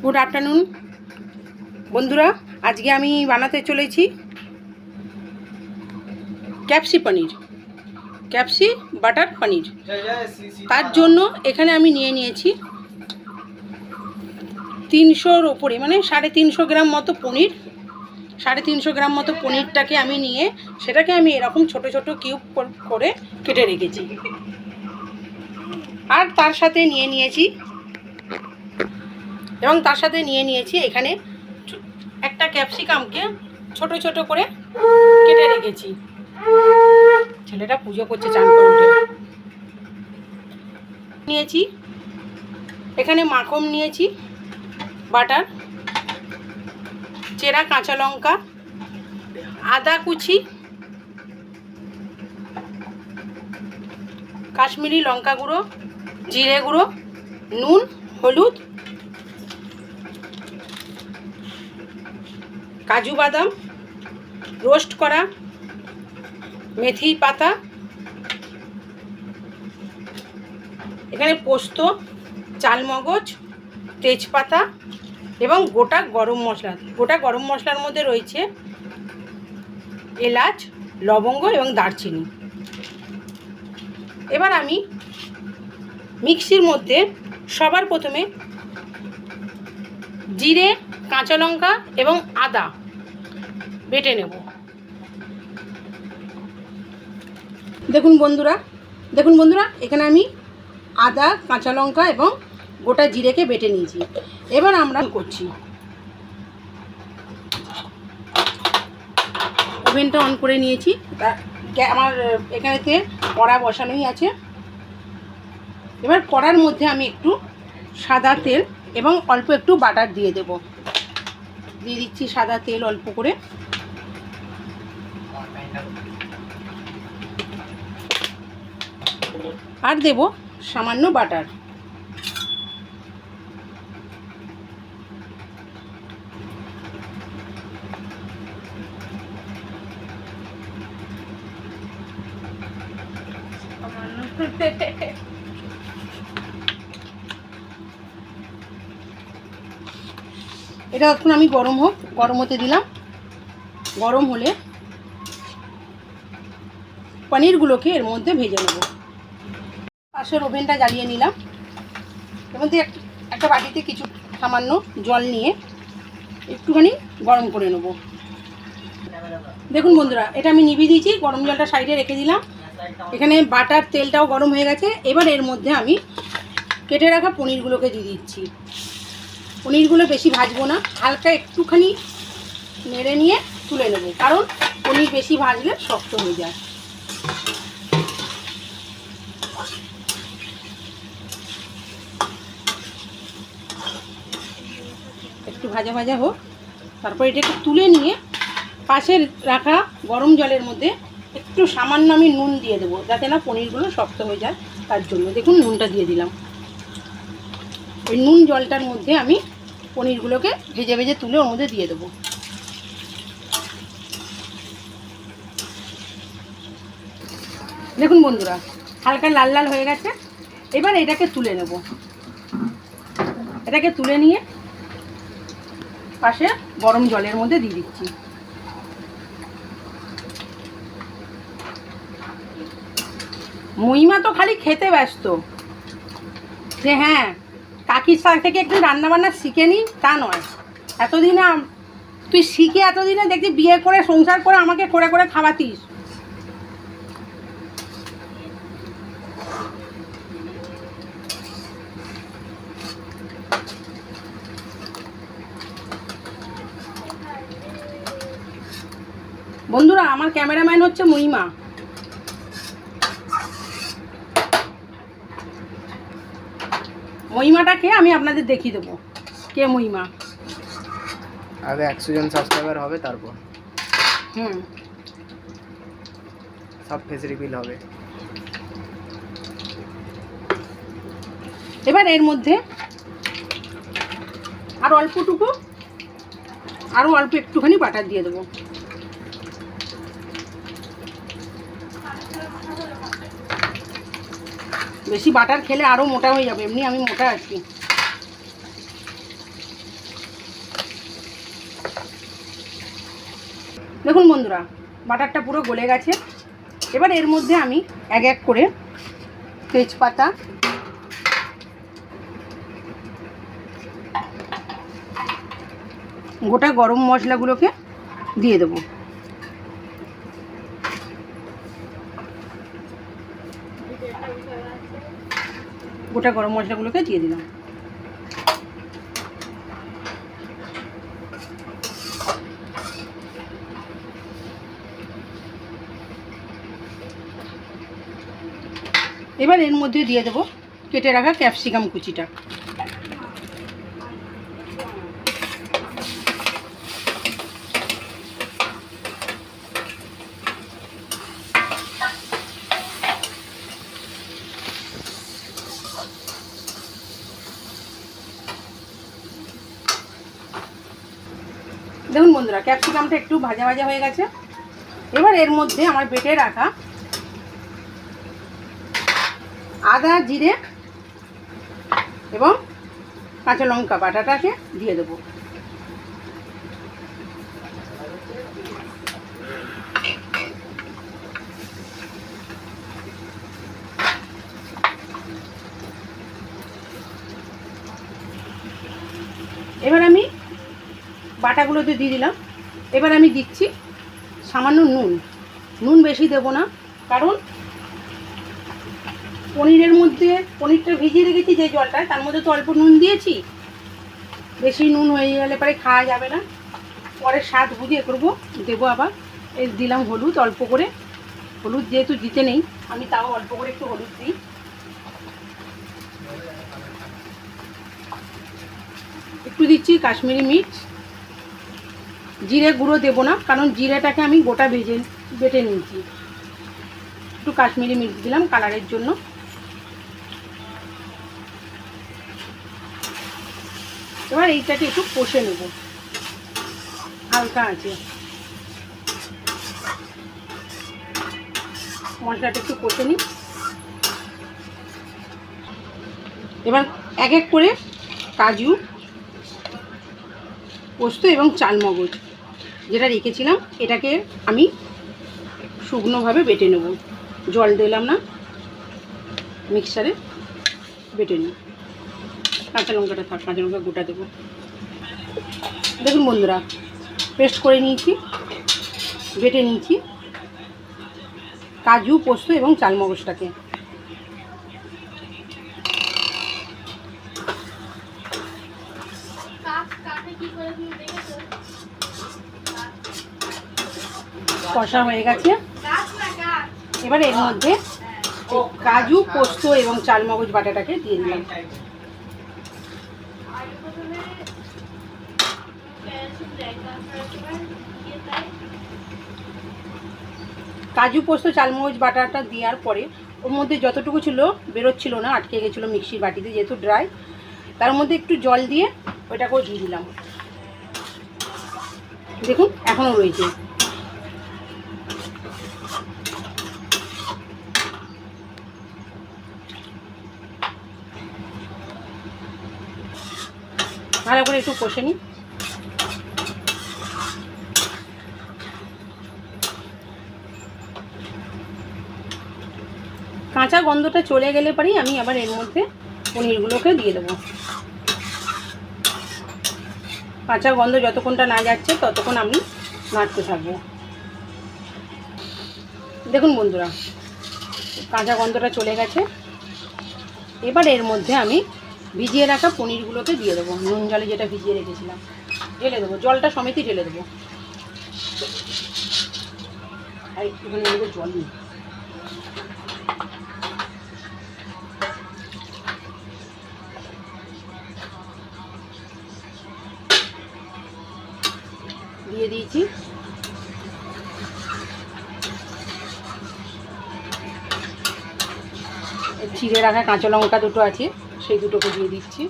Good afternoon বন্ধুরা, আজকে আমি বানাতে চলেছি ক্যাপসি বাটার পনির। তার জন্য এখানে আমি নিয়েছি 300-র ওপরে, মানে 350 গ্রাম মতো পনির। 350 গ্রাম মতো পনিরটাকে আমি নিয়ে সেটাকে আমি এরকম ছোট ছোট কিউব করে কেটে রেখেছি। আর তার সাথে নিয়ে নিয়েছি এখানে একটা ক্যাপসিকামকে ছোট ছোট করে কেটে রেখেছি। ছেলেটা পুজো করছে চান করে উঠে। নিয়েছি এখানে মাখন নিয়েছি, বাটার, চেরা কাঁচা লঙ্কা, আদা কুচি, কাশ্মীরি লঙ্কা গুঁড়ো, জিরে গুঁড়ো, নুন, হলুদ, কাজু বাদাম রোস্ট করা, মেথি পাতা, এখানে পোস্ত, চালমগজ, তেজপাতা এবং গোটা গরম মশলার মধ্যে রয়েছে এলাচ, লবঙ্গ এবং দারচিনি। এবার আমি মিক্সির মধ্যে সবার প্রথমে জিরে, কাঁচা লঙ্কা এবং আদা বেটে নেব। দেখুন বন্ধুরা এখানে আমি আদা, কাঁচা লঙ্কা এবং গোটা জিরেকে বেটে নিয়েছি। এবার আমরা করছি, ওভেনটা অন করে নিয়েছি। আমার এখানেতে কড়া বসানোই আছে। এবার কড়ার মধ্যে আমি একটু সাদা তেল এবং অল্প একটু বাটার দিয়ে দিচ্ছি সাদা তেল অল্প করে। আর দেব সামান্য বাটার। এটা এখন আমি গরম হতে দিলাম। গরম হলে পনিরগুলোকে এর মধ্যে ভেজে নেব। পাশের ওভেনটা জ্বালিয়ে নিলাম। এর মধ্যে একটা বাটিতে কিছু সামান্য জল নিয়ে একটুখানি গরম করে নেব। দেখুন বন্ধুরা, এটা আমি নিভিয়ে দিয়েছি, গরম জলটা সাইডে রেখে দিলাম। এখানে বাটার তেলটাও গরম হয়ে গেছে। এবার এর মধ্যে আমি কেটে রাখা পনিরগুলোকে দিয়ে দিচ্ছি। পনিরগুলো বেশি ভাজবো না, হালকা একটুখানি নেড়ে নিয়ে তুলে নেব, কারণ পনির বেশি ভাজলে শক্ত হয়ে যায়। একটু ভাজা ভাজা হোক, তারপর এটাকে তুলে নিয়ে পাশে রাখা গরম জলের মধ্যে একটু সামান্য আমি নুন দিয়ে দেবো, যাতে না পনিরগুলো শক্ত হয়ে যায়। তার জন্য দেখুন নুনটা দিয়ে দিলাম। ওই নুন জলটার মধ্যে আমি পনিরগুলোকে ভেজে ভেজে তুলে ওর মধ্যে দিয়ে দেবো। দেখুন বন্ধুরা, হালকা লাল লাল হয়ে গেছে। এবার এটাকে তুলে নেব। এটাকে তুলে নিয়ে পাশে গরম জলের মধ্যে দিয়ে দিচ্ছি। মহিমা তো খালি খেতে ব্যস্ত, যে হ্যাঁ কাকির সাথে থেকে একটু রান্নাবান্না শিখে নি, তা নয়। তুই শিখে এতদিনে দেখছি বিয়ে করে সংসার করে আমাকে করে করে খাওয়াতিস। বন্ধুরা, আমার ক্যামেরাম্যান হচ্ছে মহিমা। মহিমাটাকে আমি আপনাদের দেখিয়ে দেবো কে মহিমা। আগে 100 জন সাবস্ক্রাইবার হবে, তারপর সব ফেস রিভিল হবে। এবার এর মধ্যে আরো অল্প একটুখানি বাটার দিয়ে দেবো। বেশি বাটার খেলে আরও মোটা হয়ে যাবে, এমনি আমি মোটা আছি। দেখুন বন্ধুরা, বাটারটা পুরো গলে গেছে। এবার এর মধ্যে আমি এক এক করে তেজপাতা, গোটা গরম মশলাগুলোকে দিয়ে দেবো। গোটা গরম মশলাগুলোকে দিয়ে দিলাম। এবার এর মধ্যে দিয়ে দেবো কেটে রাখা ক্যাপসিকাম কুচিটা। দেখুন বন্ধুরা, ক্যাপসিকামটা একটু ভাজা ভাজা হয়ে গেছে। এবার এর মধ্যে আমার বেটে রাখা আদা, জিরে এবং কাঁচা লঙ্কা বাটাটাকে দিয়ে দেবো। এবার আমি বাটাগুলোতে দিয়ে দিলাম। এবার আমি দিচ্ছি সামান্য নুন বেশি দেবো না, কারণ পনিরের মধ্যে পনিরটা ভিজিয়ে রেখেছি যে জলটা, তার মধ্যে তো অল্প নুন দিয়েছি। বেশি নুন হয়ে গেলে পরে খাওয়া যাবে না, পরে স্বাদ বুঝিয়ে করবো দেবো। আবার এই দিলাম হলুদ অল্প করে। হলুদ যেহেতু দিতে নেই, আমি তাও অল্প করে একটু হলুদ দিই। একটু দিচ্ছি কাশ্মীরি মির্চ। জিরে গুঁড়ো দেবো না, কারণ জিরেটাকে আমি গোটা বেটে নিয়েছি। একটু কাশ্মীরি মির্চ দিলাম কালারের জন্য। এবার এইটাকে একটু কষে নেব হালকা আছে। মশলাটা একটু কষে নিই। এবার এক এক করে কাজু, পোস্ত এবং চালমগজ যেটা রেখেছিলাম, এটাকে আমি শুকনোভাবে বেটে নেব। জল দিলাম না, মিক্সারে বেটে নিই। কাঁচা লঙ্কাটা থাক, কাঁচা লঙ্কা গোটা দেবো। দেখুন বন্ধুরা, পেস্ট করে নিয়েছি, বেটে নিয়েছি কাজু, পোস্ত এবং চালমগজটাকে। কষা হয়ে গেছে। এবার এর মধ্যে কাজু, পোস্ত এবং চালমগজ বাটাটাকে দিয়ে দিলাম। কাজু, পোস্ত, চালমগজ বাটাটা দেওয়ার পরে ওর মধ্যে যতটুকু ছিল বেরোচ্ছিল না, আটকে গেছিলো মিক্সির বাটিতে যেহেতু ড্রাই, তার মধ্যে একটু জল দিয়ে ওইটাকেও দিয়ে দিলাম। দেখুন এখনও রয়েছে। ভালো করে একটু কষে নিই। কাঁচা গন্ধটা চলে গেলে পরেই আমি আবার এর মধ্যে পনিরগুলোকে দিয়ে দেবো। কাঁচা গন্ধ যতক্ষণটা না যাচ্ছে ততক্ষণ আমি নাড়তে থাকবো। দেখুন বন্ধুরা, কাঁচা গন্ধটা চলে গেছে। এবার এর মধ্যে আমি ভিজিয়ে রাখা পনিরগুলোকে দিয়ে দেবো। নুন জলে যেটা ভিজিয়ে রেখেছিলাম ঢেলে দেবো, জলটা সমেতই ঢেলে দেবো। আর একটুখানি মধ্যে জল নিই। দিয়ে দিয়েছি। চিড়ে রাখা কাঁচা লঙ্কা দুটো আছে, সেই দুটোকে দিয়ে দিচ্ছি।